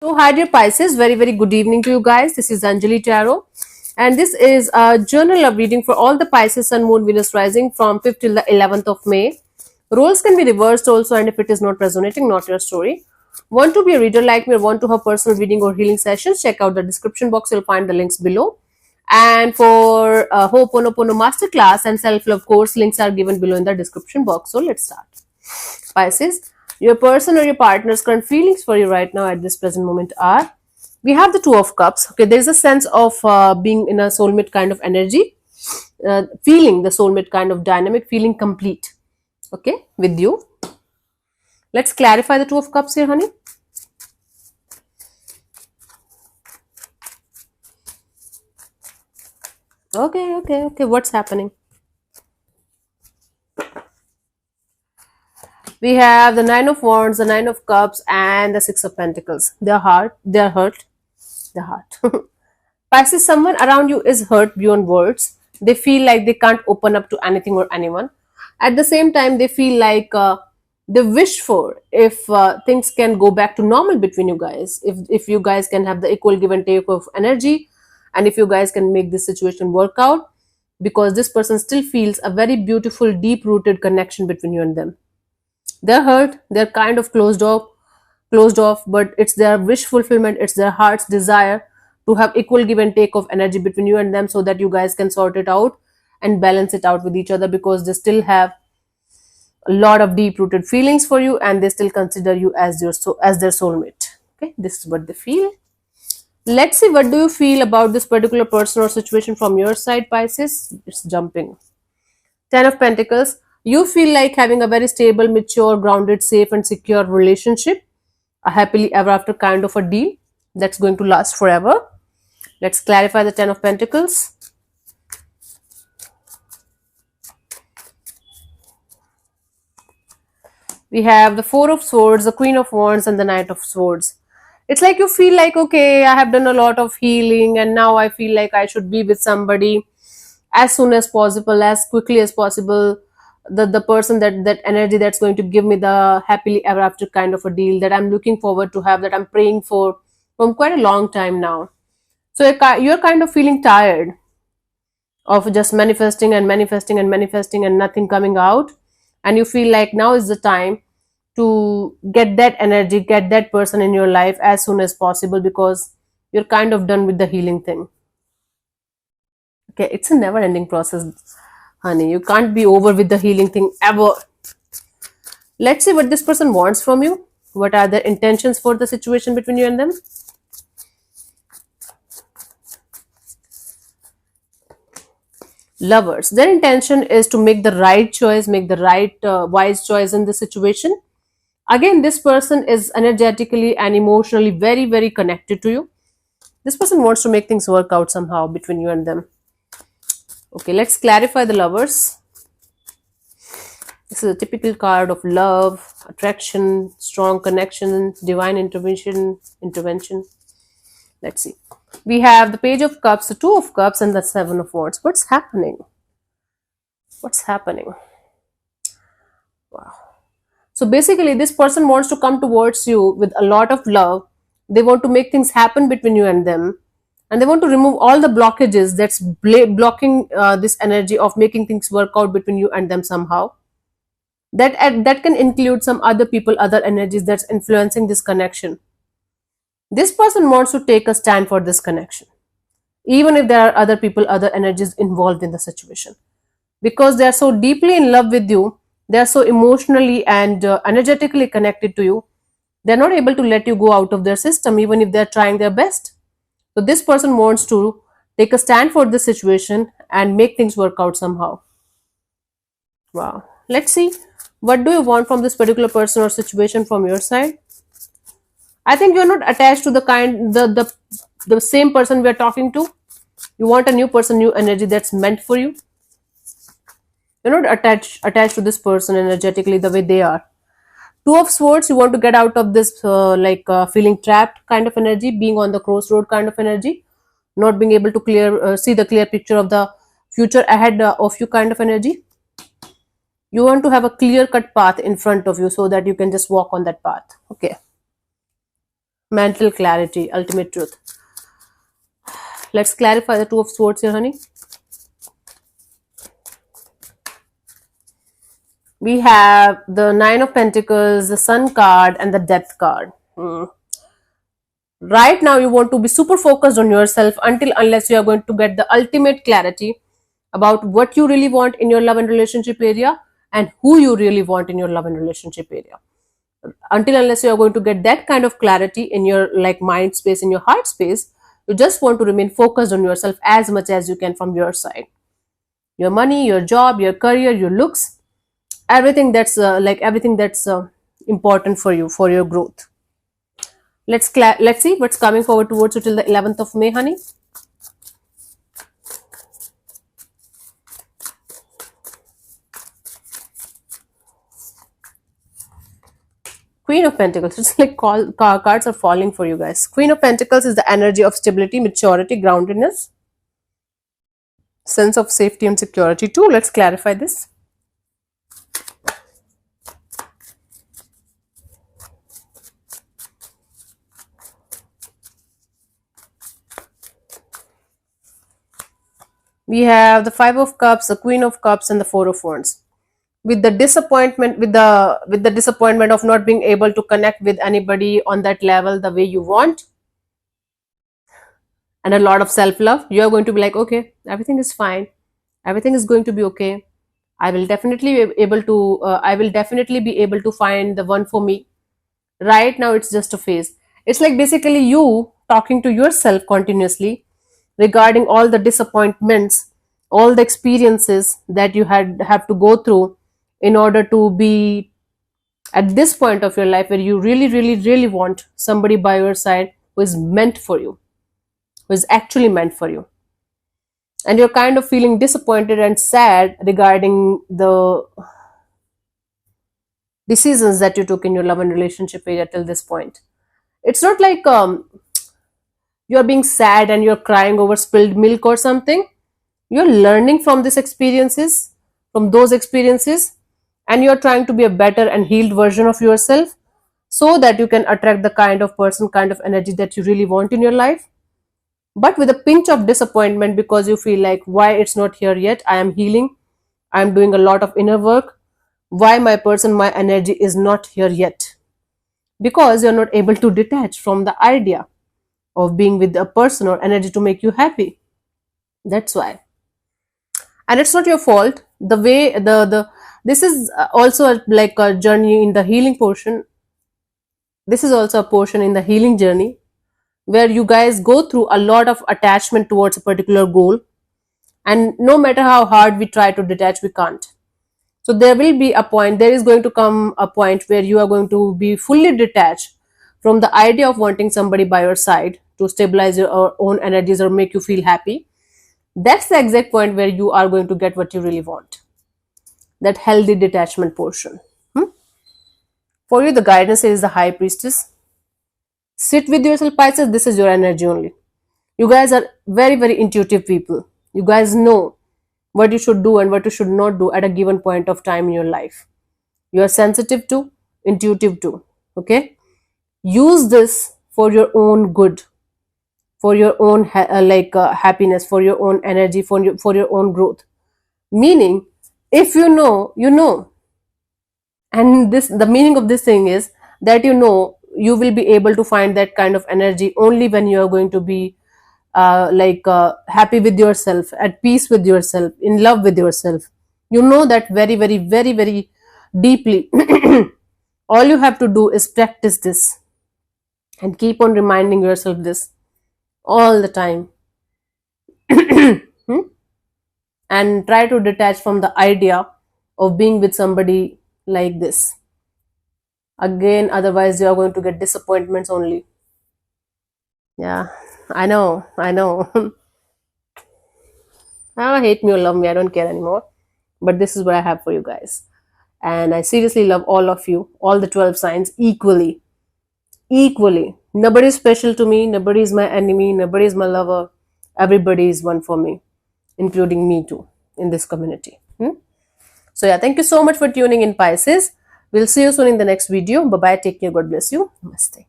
So, hi dear Pisces, very good evening to you guys. This is Anjali Tarot, and this is a journal of reading for all the Pisces Sun, Moon, Venus rising from 5th till the 11th of May. Roles can be reversed also, and if it is not resonating, not your story. Want to be a reader like me or want to have personal reading or healing sessions? Check out the description box, you'll find the links below. And for Ho'oponopono Masterclass and Self Love course, links are given below in the description box. So, let's start. Pisces, your person or your partner's current feelings for you right now at this present moment are, we have the Two of Cups. Okay, there's a sense of being in a soulmate kind of energy, feeling the soulmate kind of dynamic, feeling complete. Okay, with you. Let's clarify the Two of Cups here, honey. Okay. What's happening? We have the Nine of Wands, the Nine of Cups, and the Six of Pentacles. They're hurt, the heart. Pisces, someone around you is hurt beyond words. They feel like they can't open up to anything or anyone. At the same time, they feel like they wish for if things can go back to normal between you guys. If you guys can have the equal give and take of energy, and if you guys can make this situation work out, because this person still feels a very beautiful, deep rooted connection between you and them. They're hurt. They're kind of closed off, but it's their wish fulfillment, it's their heart's desire to have equal give and take of energy between you and them, so that you guys can sort it out and balance it out with each other, because they still have a lot of deep rooted feelings for you, and they still consider you as their soulmate. Okay, this is what they feel. Let's see, what do you feel about this particular person or situation from your side, Pisces? It's jumping. Ten of Pentacles. You feel like having a very stable, mature, grounded, safe and secure relationship, a happily ever after kind of a deal that's going to last forever. Let's clarify the Ten of Pentacles. We have the Four of Swords, the Queen of Wands, and the Knight of Swords. It's like you feel like, okay, I have done a lot of healing, and now I feel like I should be with somebody as soon as possible, as quickly as possible. The person, that energy that's going to give me the happily ever after kind of a deal that I'm looking forward to have, that I'm praying for from quite a long time now. So you're kind of feeling tired of just manifesting and manifesting and manifesting and nothing coming out, and you feel like now is the time to get that energy, get that person in your life as soon as possible, because you're kind of done with the healing thing. Okay, it's a never ending process, honey. You can't be over with the healing thing ever. Let's see what this person wants from you. What are their intentions for the situation between you and them? Lovers. Their intention is to make the right choice, make the right wise choice in this situation. Again, this person is energetically and emotionally very connected to you. This person wants to make things work out somehow between you and them. Okay, let's clarify the Lovers. This is a typical card of love, attraction, strong connection, divine intervention. Let's see. We have the Page of Cups, the Two of Cups, and the Seven of Wands. What's happening? What's happening? Wow. So basically, this person wants to come towards you with a lot of love. They want to make things happen between you and them. And they want to remove all the blockages that's blocking this energy of making things work out between you and them somehow. That can include some other people, other energies that's influencing this connection. This person wants to take a stand for this connection, even if there are other people, other energies involved in the situation, because they are so deeply in love with you. They are so emotionally and energetically connected to you. They're not able to let you go out of their system, even if they're trying their best. So this person wants to take a stand for this situation and make things work out somehow. Wow. Let's see, what do you want from this particular person or situation from your side? I think you're not attached to the same person we're talking to. You want a new person, new energy that's meant for you. You're not attached to this person energetically the way they are. Two of Swords, you want to get out of this feeling trapped kind of energy, being on the crossroad kind of energy, not being able to see the clear picture of the future ahead of you kind of energy. You want to have a clear cut path in front of you so that you can just walk on that path. Okay. mental clarity, ultimate truth. Let's clarify the Two of Swords here, honey. We have the Nine of Pentacles, the Sun card, and the Death card. Right now, you want to be super focused on yourself unless you are going to get the ultimate clarity about what you really want in your love and relationship area and who you really want in your love and relationship area. Unless you are going to get that kind of clarity in your like mind space, in your heart space, you just want to remain focused on yourself as much as you can from your side. Your money, your job, your career, your looks, everything that's important for you, for your growth. Let's see what's coming forward towards you till the 11th of May, honey. Queen of Pentacles. It's like cards are falling for you guys. Queen of Pentacles is the energy of stability, maturity, groundedness, sense of safety and security too. Let's clarify this. We have the Five of Cups, the Queen of Cups, and the Four of Wands. With the disappointment, with the disappointment of not being able to connect with anybody on that level the way you want, and a lot of self-love, you are going to be like, okay, everything is fine, everything is going to be okay. I will definitely be able to find the one for me. Right now, it's just a phase. It's like basically you talking to yourself continuously regarding all the disappointments, all the experiences that you have to go through in order to be at this point of your life where you really want somebody by your side who is meant for you, who is actually meant for you. And you're kind of feeling disappointed and sad regarding the decisions that you took in your love and relationship area till this point. It's not like you're being sad and you're crying over spilled milk or something. You're learning from these experiences, from those experiences, and you're trying to be a better and healed version of yourself so that you can attract the kind of person, kind of energy that you really want in your life. But with a pinch of disappointment because you feel like, why it's not here yet? I am healing. I'm doing a lot of inner work. Why my person, my energy is not here yet? Because you're not able to detach from the idea of being with a person or energy to make you happy. That's why. And it's not your fault. The way this is also like a journey in the healing portion. This is also a portion in the healing journey where you guys go through a lot of attachment towards a particular goal, and no matter how hard we try to detach, we can't. So there is going to come a point where you are going to be fully detached from the idea of wanting somebody by your side to stabilize your own energies or make you feel happy. That's the exact point where you are going to get what you really want. That healthy detachment portion. For you, the guidance is the High Priestess. Sit with yourself, Pisces. This is your energy only. You guys are very intuitive people. You guys know what you should do and what you should not do at a given point of time in your life. You are sensitive too, intuitive too. Okay? Use this for your own good, for your own happiness, for your own energy, for your own growth. Meaning, if you know, you know. And the meaning of this thing is that you know you will be able to find that kind of energy only when you are going to be happy with yourself, at peace with yourself, in love with yourself. You know that very deeply. All you have to do is practice this and keep on reminding yourself this all the time. And try to detach from the idea of being with somebody like this. Again, otherwise you are going to get disappointments only. Yeah, I know. Hate me or love me, I don't care anymore. But this is what I have for you guys. And I seriously love all of you, all the 12 signs equally. Nobody is special to me, nobody is my enemy, nobody is my lover. Everybody is one for me, including me too, in this community. So yeah, thank you so much for tuning in, Pisces. We'll see you soon in the next video. Bye-bye. Take care. God bless you. Namaste.